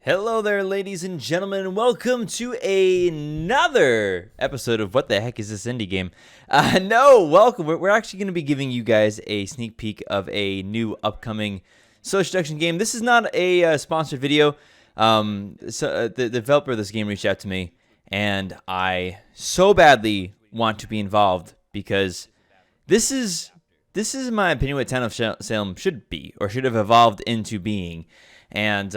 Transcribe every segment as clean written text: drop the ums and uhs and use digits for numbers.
Hello there, ladies and gentlemen, and welcome to another episode of What the Heck Is This Indie Game? Welcome. We're actually going to be giving you guys a sneak peek of a new upcoming social deduction game. This is not a sponsored video. The developer of this game reached out to me, and I so badly want to be involved because this is, in my opinion, what Town of Salem should be, or should have evolved into being. And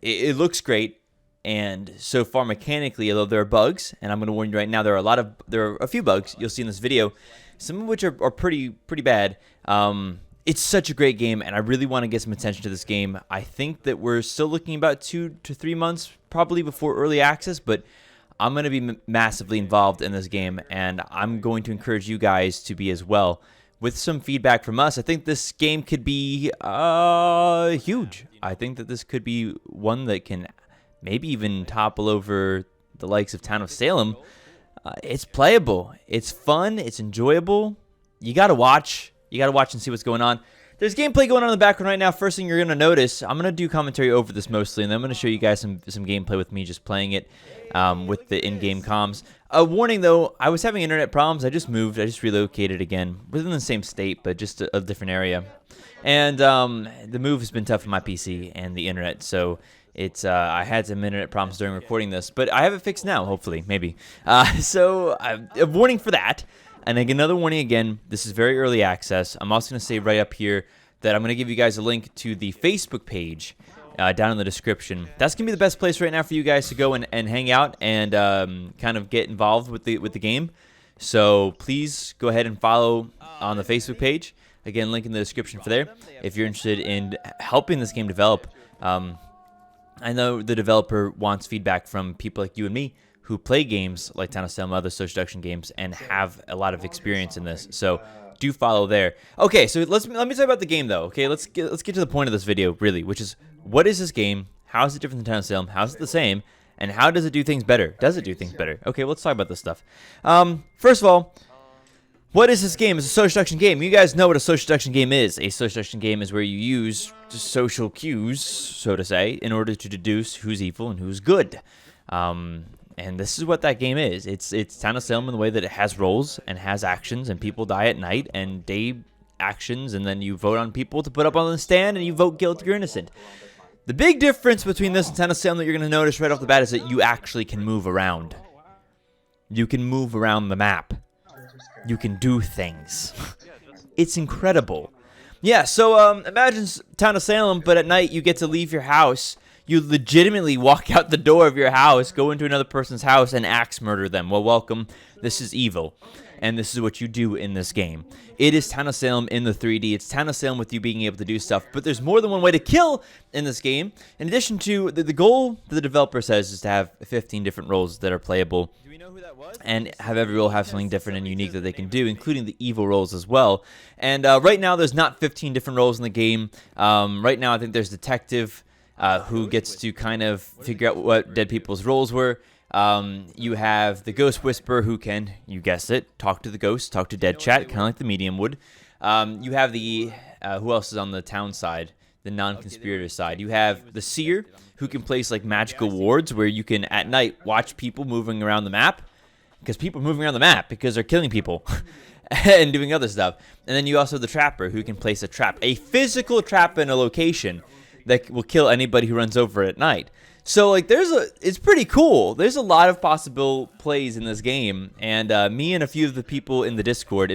it looks great, and so far mechanically, although there are bugs, and I'm going to warn you right now, there are a few bugs you'll see in this video, some of which are pretty bad. It's such a great game, and I really want to get some attention to this game. I think that we're still looking about 2 to 3 months probably before early access, but I'm going to be massively involved in this game, and I'm going to encourage you guys to be as well. With some feedback from us, I think this game could be huge. I think that this could be one that can maybe even topple over the likes of Town of Salem. It's playable. It's fun. It's enjoyable. You got to watch. You got to watch and see what's going on. There's gameplay going on in the background right now. First thing you're going to notice, I'm going to do commentary over this mostly, and then I'm going to show you guys some gameplay with me just playing it with the in-game comms. A warning, though, I was having internet problems. I just moved. I just relocated again. Within the same state, but just a different area. And the move has been tough on my PC and the internet, so it's I had some internet problems during recording this. But I have it fixed now, hopefully, maybe. So a warning for that. And another warning again, this is very early access. I'm also going to say right up here that I'm going to give you guys a link to the Facebook page down in the description. That's going to be the best place right now for you guys to go and hang out and kind of get involved with the game. So please go ahead and follow on the Facebook page. Again, link in the description for there. If you're interested in helping this game develop, I know the developer wants feedback from people like you and me who play games like Town of Salem, other social deduction games, and have a lot of experience in this. So do follow there. Okay, so let me talk about the game though. Okay, let's get to the point of this video really, which is what is this game? How is it different than Town of Salem? How is it the same? And how does it do things better? Does it do things better? Okay, well, let's talk about this stuff. First of all, what is this game? It's a social deduction game. You guys know what a social deduction game is. A social deduction game is where you use social cues, so to say, in order to deduce who's evil and who's good. And this is what that game is. It's Town of Salem in the way that it has roles and has actions, and people die at night, and day actions, and then you vote on people to put up on the stand, and you vote guilty or innocent. The big difference between this and Town of Salem that you're going to notice right off the bat is that you actually can move around. You can move around the map. You can do things. It's incredible. Yeah, so imagine Town of Salem, but at night you get to leave your house. You legitimately walk out the door of your house, go into another person's house, and axe murder them. Well, welcome. This is Eville, and this is what you do in this game. It is Town of Salem in the 3D. It's Town of Salem with you being able to do stuff, but there's more than one way to kill in this game. In addition to, the goal that the developer says is to have 15 different roles that are playable, and have every role have something different and unique that they can do, including the evil roles as well. And right now, there's not 15 different roles in the game. Right now, I think there's detective, who gets to kind of figure out what dead people's roles were. You have the ghost whisperer who can, you guessed it, talk to the ghost, talk to dead chat, kind of like the medium would. You have the, who else is on the town side? The non-conspirator side. You have the seer who can place like magical wards where you can at night watch people moving around the map. Because people are moving around the map because they're killing people and doing other stuff. And then you also have the trapper who can place a trap, a physical trap in a location that will kill anybody who runs over it at night. So like it's pretty cool. There's a lot of possible plays in this game, and me and a few of the people in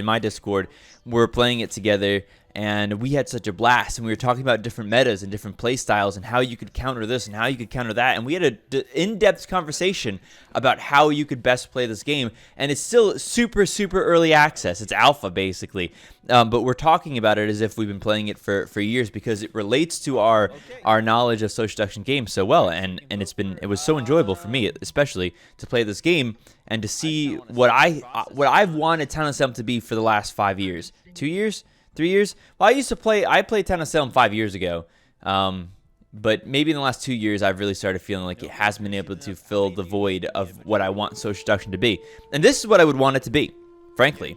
my Discord, were playing it together, and we had such a blast, and we were talking about different metas and different play styles and how you could counter this and how you could counter that, and we had an in-depth conversation about how you could best play this game, and it's still super early access. It's alpha basically, but we're talking about it as if we've been playing it for years because it relates to our knowledge of social deduction games so well, and it was so enjoyable for me especially to play this game and to see what I've wanted Town of Salem to be for the last 5 years, 2 years. 3 years? Well, I played Town of Salem 5 years ago, but maybe in the last 2 years, I've really started feeling like it has been able to fill the void of what I want social deduction to be. And this is what I would want it to be, frankly,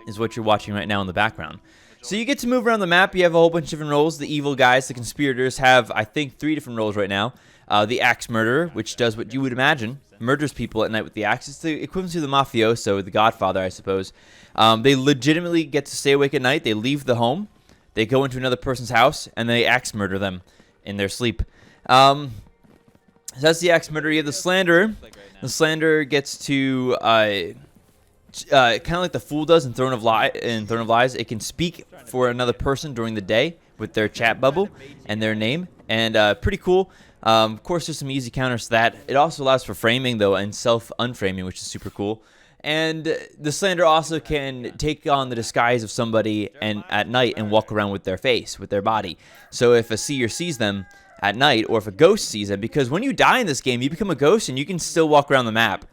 is what you're watching right now in the background. So you get to move around the map. You have a whole bunch of different roles. The evil guys, the conspirators, have, I think, 3 different roles right now. The axe murderer, which does what you would imagine, murders people at night with the axe. It's the equivalent to the mafioso, the Godfather, I suppose. They legitimately get to stay awake at night. They leave the home. They go into another person's house, and they axe murder them in their sleep. So that's the axe murderer. You have the slanderer. The slanderer gets to... kind of like the fool does in Throne of Lies, it can speak for another person during the day with their chat bubble and their name, and pretty cool. Of course, there's some easy counters to that. It also allows for framing, though, and self-unframing, which is super cool. And the slanderer also can take on the disguise of somebody and at night and walk around with their face, with their body. So if a seer sees them at night, or if a ghost sees them, because when you die in this game, you become a ghost and you can still walk around the map.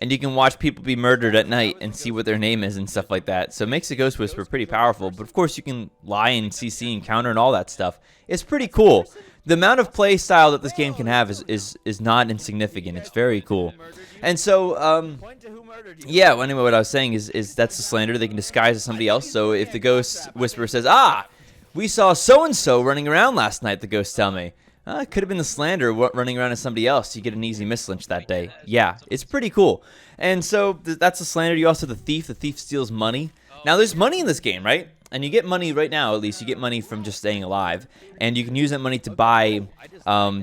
And you can watch people be murdered at night and see what their name is and stuff like that. So it makes the Ghost Whisperer pretty powerful. But of course, you can lie and CC and counter and all that stuff. It's pretty cool. The amount of play style that this game can have is not insignificant. It's very cool. And so, yeah, well, anyway, what I was saying is that's the slander. They can disguise as somebody else. So if the Ghost Whisperer says, we saw so-and-so running around last night, the ghosts tell me. It could have been the slander running around as somebody else. You get an easy mislynch that day. Yeah, it's pretty cool. And so that's the slander. You also have the thief. The thief steals money. Now, there's money in this game, right? And you get money right now, at least. You get money from just staying alive. And you can use that money to buy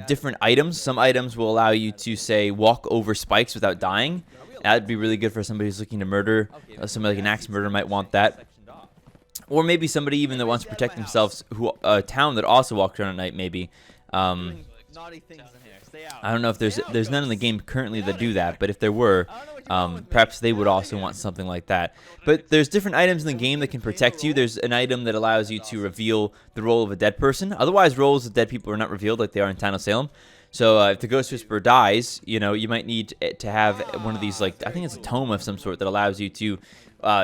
different items. Some items will allow you to, say, walk over spikes without dying. That'd be really good for somebody who's looking to murder. Somebody like an axe murderer might want that. Or maybe somebody even that wants to protect themselves, a town that also walks around at night, maybe. I don't know if there's none in the game currently that do that, but if there were, perhaps they would also want something like that. But there's different items in the game that can protect you. There's an item that allows you to reveal the role of a dead person. Otherwise, roles of dead people are not revealed like they are in Town of Salem. So if the Ghost Whisperer dies, you might need to have one of these, like, I think it's a tome of some sort that allows you to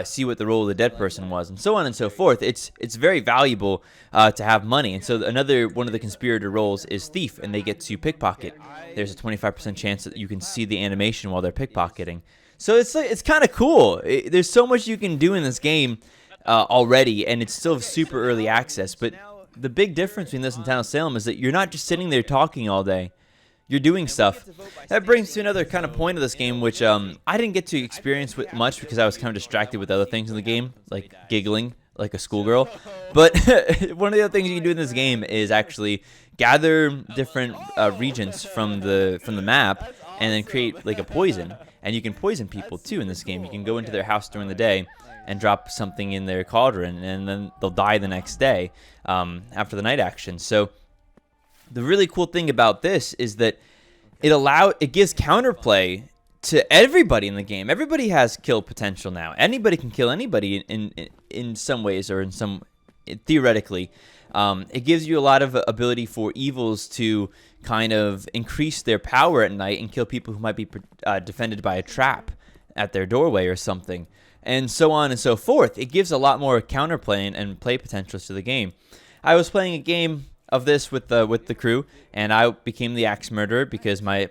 see what the role of the dead person was, and so on and so forth. It's very valuable to have money. And so another one of the conspirator roles is thief, and they get to pickpocket. There's a 25% chance that you can see the animation while they're pickpocketing. So it's kind of cool. There's so much you can do in this game already, and it's still super early access. But the big difference between this and Town of Salem is that you're not just sitting there talking all day. You're doing stuff. That brings to another kind of point of this game, which I didn't get to experience with much because I was kind of distracted with other things in the game, like giggling like a schoolgirl. But one of the other things you can do in this game is actually gather different regions from the map and then create like a poison. And you can poison people too in this game. You can go into their house during the day and drop something in their cauldron, and then they'll die the next day after the night action. So the really cool thing about this is that it gives counterplay to everybody in the game. Everybody has kill potential now. Anybody can kill anybody in some ways, or theoretically. It gives you a lot of ability for evils to kind of increase their power at night and kill people who might be defended by a trap at their doorway or something, and so on and so forth. It gives a lot more counterplay and play potentials to the game. I was playing a game of this with the crew, and I became the axe murderer because I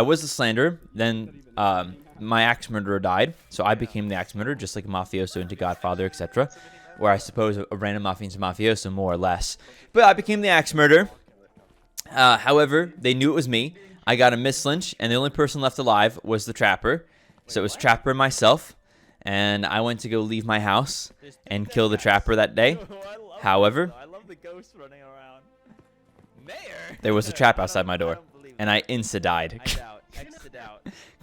was the slanderer. Then my axe murderer died, so I became the axe murderer, just like a mafioso into Godfather, etc. Or I suppose a random mafia into mafioso, more or less. But I became the axe murderer. However, they knew it was me. I got a mislynch, and the only person left alive was the trapper. So it was Trapper and myself, and I went to go leave my house and kill the trapper that day. However, there was a trap outside my door, and I insta-died. Kind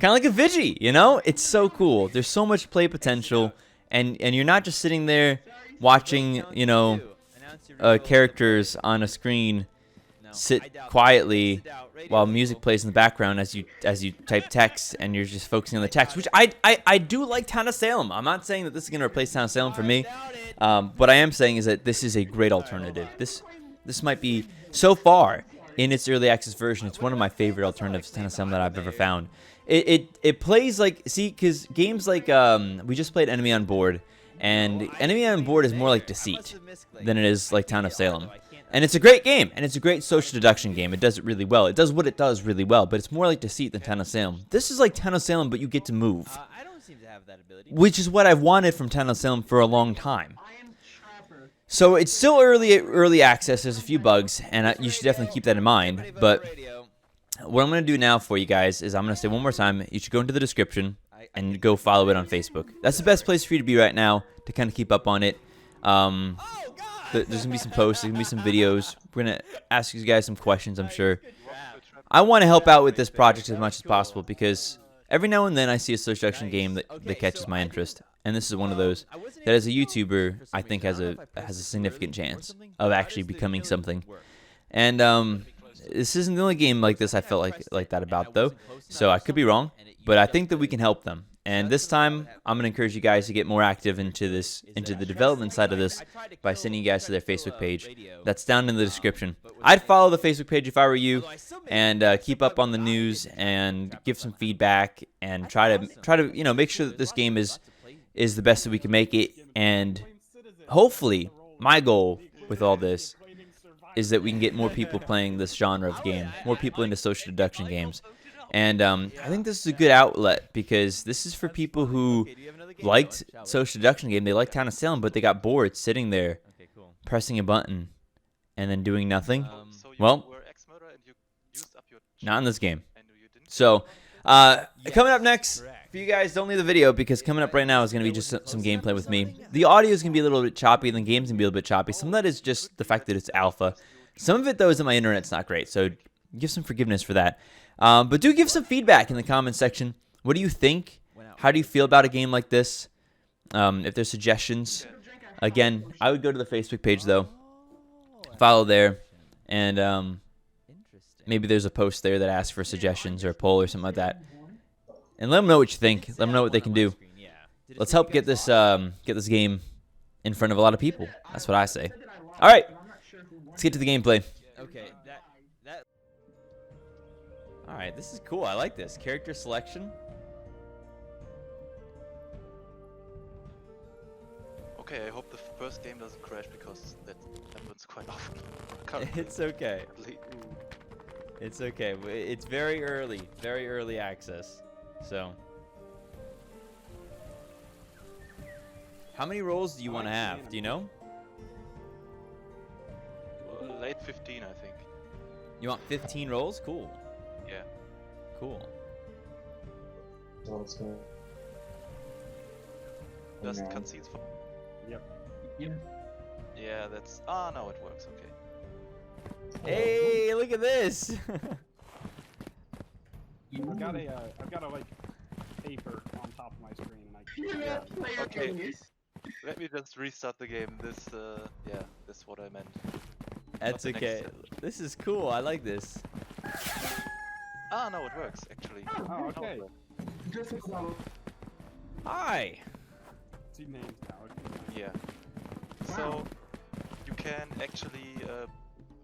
of like a Vigi, It's so cool. There's so much play potential, and you're not just sitting there watching, characters on a screen sit quietly while music plays in the background as you type text, and you're just focusing on the text, which I do like Town of Salem. I'm not saying that this is going to replace Town of Salem for me. What I am saying is that this is a great alternative. This might be, so far, in its early access version, it's one of my favorite alternatives to Town of Salem that I've ever found. It plays like, because games like, we just played Enemy on Board, and Enemy on Board is more like Deceit than it is like Town of Salem. And it's a great game, and it's a great social deduction game. It does it really well. It does what it does really well, but it's more like Deceit than Town of Salem. This is like Town of Salem, but you get to move. Which is what I've wanted from Town of Salem for a long time. So it's still early access. There's a few bugs, and you should definitely keep that in mind. But what I'm going to do now for you guys is I'm going to say one more time, you should go into the description and go follow it on Facebook. That's the best place for you to be right now to kind of keep up on it. There's going to be some posts, there's going to be some videos. We're going to ask you guys some questions, I'm sure. I want to help out with this project as much as possible because every now and then I see a social deduction game that catches my interest. And this is one of those that as a YouTuber, I think has a significant chance of actually becoming something. And this isn't the only game like this I felt like that about, though. So I could be wrong, but I think that we can help them. And this time, I'm going to encourage you guys to get more active into the development side of this by sending you guys to their Facebook page. That's down in the description. I'd follow the Facebook page if I were you, and keep up on the news and give some feedback and try to make sure that this game is the best that we can make it. And hopefully, my goal with all this is that we can get more people playing this genre of game, more people into social deduction games. And I think this is a good outlet because this is for people who liked social deduction game. They liked Town of Salem, but they got bored sitting there pressing a button and then doing nothing. Well, not in this game. So coming up next for you guys, don't leave the video because coming up right now is going to be just some gameplay with me. The audio is going to be a little bit choppy, and the game's going to be a little bit choppy. Some of that is just the fact that it's alpha. Some of it, though, is that my internet's not great, so give some forgiveness for that. But do give some feedback in the comment section. What do you think? How do you feel about a game like this? If there's suggestions, again, I would go to the Facebook page, though. Follow there, and maybe there's a post there that asks for suggestions or a poll or something like that. And let them know what you think. Let them know what they can do. Let's help get this game in front of a lot of people. That's what I say. All right, let's get to the gameplay. Okay. All right, this is cool. I like this character selection. Okay, I hope the first game doesn't crash because that happens quite often. Currently. It's okay. It's okay. It's very early access. So, how many rolls do you want to have? Do you know? Late 15, I think. You want 15 rolls? Cool. Yeah. Cool. Just cutscenes for. Yep. Yeah, that's. Ah, no, it works. Okay. Hey, look at this. I've got a like paper on top of my screen. Yeah. Okay. Let me just restart the game. Yeah, that's what I meant. That's okay. This is cool. I like this. Ah, no, it works actually. Oh, okay. Hi. See names now. Yeah. So you can actually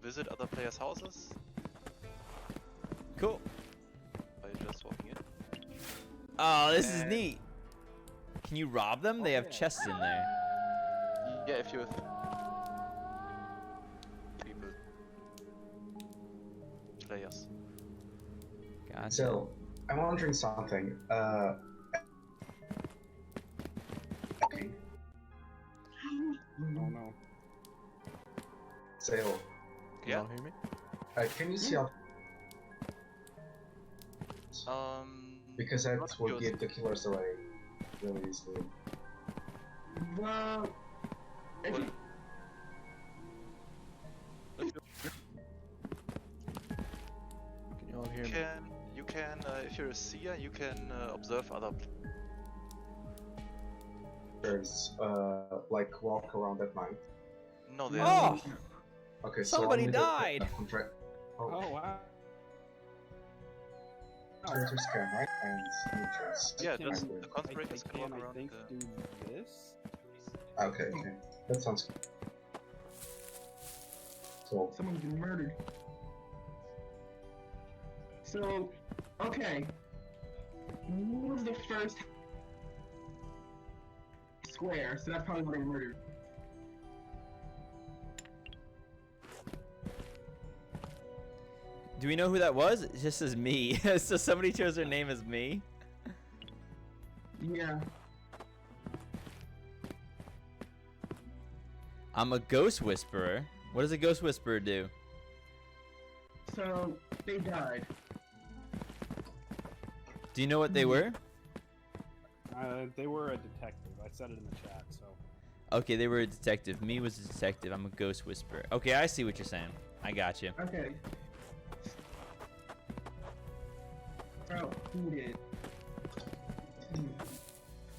visit other players' houses Cool. by just walking in. Oh, this is neat. Can you rob them? They have chests in there. Yeah, if you have people, players. Gotcha. So, I'm wondering something. Okay. Oh no. Sale. Yeah. You hear me? Can you see how? Because that not will yours. give the killers away really easily. Well, if you, can you all hear me? You can, if you're a seer, you can observe other. There's like walk around at night. No, they Oh, Okay, so somebody only the- died. the contract. Oh wow. Conspirators can, right? And neutrals. Yeah, Can just I the conspirators can can walk I around. think do this? Okay, okay. That sounds good. So, Someone's been murdered. So, okay. What was the first square? So that's probably where they were murdered. do we know who that was? It just says me. So somebody chose their name as me. Yeah. I'm a ghost whisperer. What does a ghost whisperer do? So they died. Do you know what they were? They were a detective. I said it in the chat, so. Okay, they were a detective. Me was a detective. I'm a ghost whisperer. Okay, I see what you're saying. I got you. Okay. Oh, who did?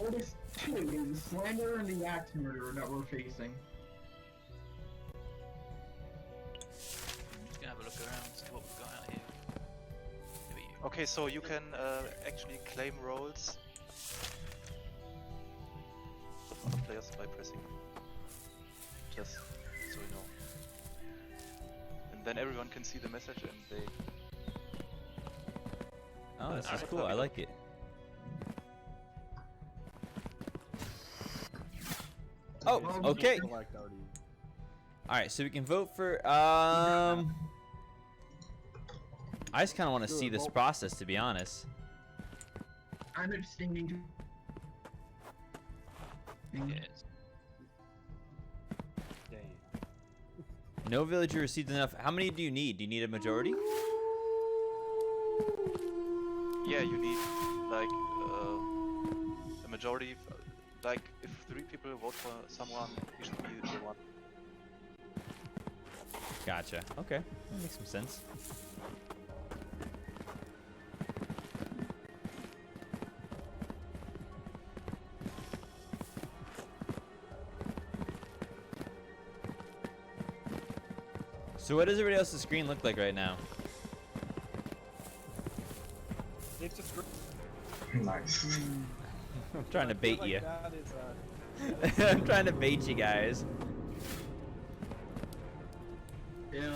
Oh, there's two. There's the slanderer and the axe murderer that we're facing. I'm just gonna have a look around, see what we've got out here. Okay, so you can actually claim roles of other players by pressing. Just so you know. And then everyone can see the message and they... Oh, this is cool. I like it. Oh, okay. Select already. All right, so we can vote for. I just kind of want to see this process, to be honest. I'm abstaining. Yes. Damn. No villager received enough. How many do you need? Do you need a majority? Yeah, you need like a majority. Like if 3 people vote for someone, you should be the one. Gotcha. Okay, that makes some sense. So what does everybody else's screen look like right now? It's just. Nice. I'm trying to bait you. That is, I'm trying to bait you guys. Ill.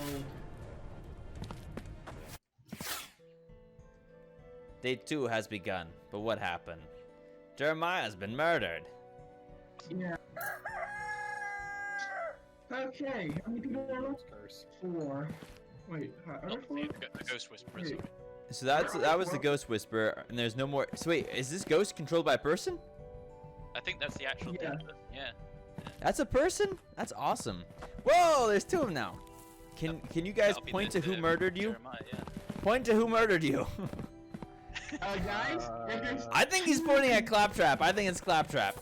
Day 2 has begun, but what happened? Jeremiah's been murdered. Yeah. Okay, how many people are left? curse. 4. Wait, are there 4? The ghost whisperer. Wait. So that was the ghost whisperer, and there's no more. So wait, is this ghost controlled by a person? I think that's the actual Yeah. demon. Yeah. That's a person? That's awesome. Whoa, there's 2 of them now. Can you guys That'll be point the- to who the murdered you? Jeremiah, yeah. Point to who murdered you. Guys, if there's I think he's pointing at Claptrap. I think it's Claptrap.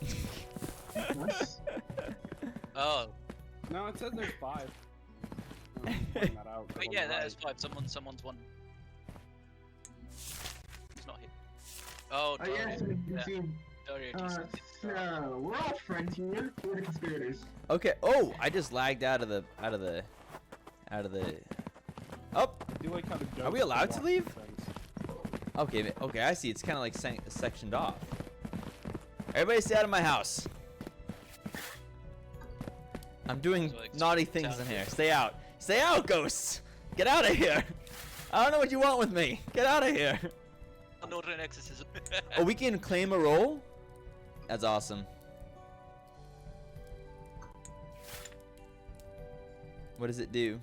Oh, No, it says there's 5. I'm pointing that out, 'cause but on yeah, the that is right. 5. Someone's won. He's not here. Oh, Oh yeah, so we can yeah. see. Dario So we're all friends here. We're the conspirators. Okay. Oh, I just lagged out of the. Oh. I do like how the Are we ghosts allowed to walk leave? things. Okay. Okay. I see. It's kind of like sectioned off. Everybody, stay out of my house. I'm doing So, like, naughty stay things out. in here. Stay out. Stay out, ghosts. Get out of here. I don't know what you want with me. Get out of here. An order and exorcism. Oh, we can claim a role? That's awesome. What does it do?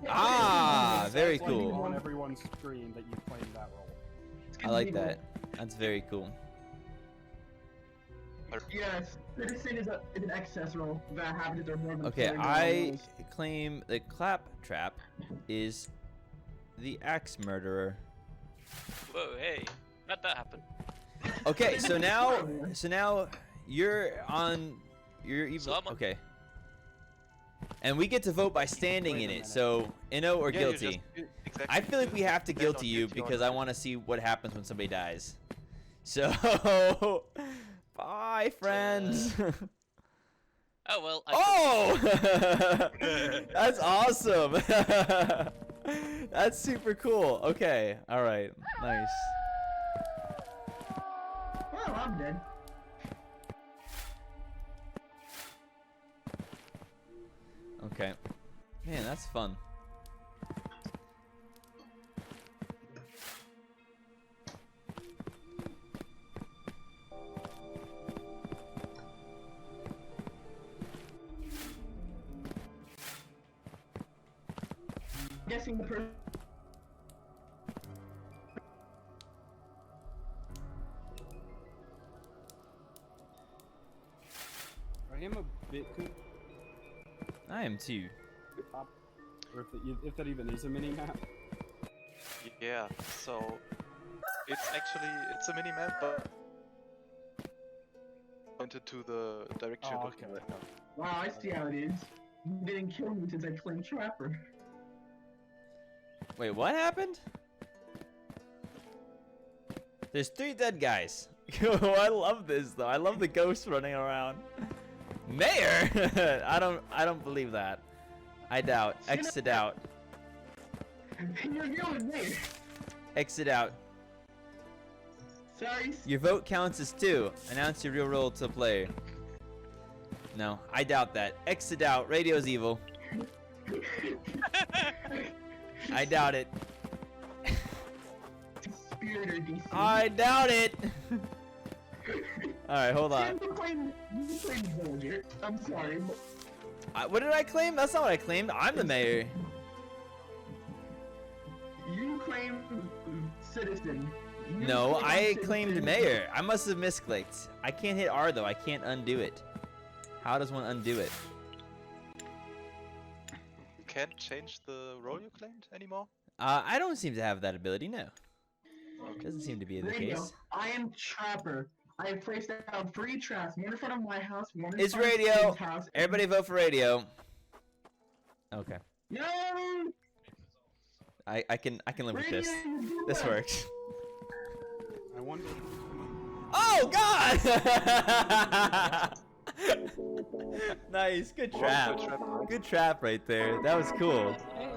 Ah, very It's like cool. on everyone's screen that you claim that role. I like that. That's very cool. Yes, citizen is an excess role that happens if they're more than Okay, 4 I roles. claim the Claptrap is the axe murderer. Whoa, hey, how'd that happen? Okay, so now you're on. You're evil. So I'm on- Okay. And we get to vote by standing Wait in a it. minute. So Inno or Yeah, you guilty. just- exactly. I feel like we have to Depends guilty on you guilty or because I not. want to see what happens when somebody dies. So, bye, friends. Oh well. Oh, that's awesome. That's super cool. Okay, all right, nice. Well, I'm dead. Okay, man, that's fun. Guessing the person. I am a Bitcoin I am too. pop, or if that even is a mini map. Yeah, so it's a mini map, but pointed to the direction Oh, you're looking okay. right now. Wow, I see how it is. You didn't kill me since I claimed Trapper. Wait, what happened? There's 3 dead guys. Oh, I love this though. I love the ghosts running around. Mayor? I don't believe that. I doubt. Exit out. You're yelling me. Exit out. Sorry. Your vote counts as 2. Announce your real role to player. No, I doubt that. Exit out. Radio's evil. I doubt it. Spirit or DC. I doubt it. Alright, hold on. You claimed Villager. I'm sorry. But What did I claim? That's not what I claimed. I'm the mayor. you claimed Citizen. You No, I claimed claimed Citizen. mayor. I must have misclicked. I can't hit R though. I can't undo it. How does one undo it? You can't change the role you claimed anymore? I don't seem to have that ability, no. Doesn't seem to be the Radio, case. I am Trapper. I have placed down 3 traps, one in front of my house, one in It's front radio. of Steve's house. Everybody vote for radio. Okay. No! I can live with Radio, this. you This left. works. I wonder. Oh God! Nice, good trap. Good trap right there. That was cool. Hey.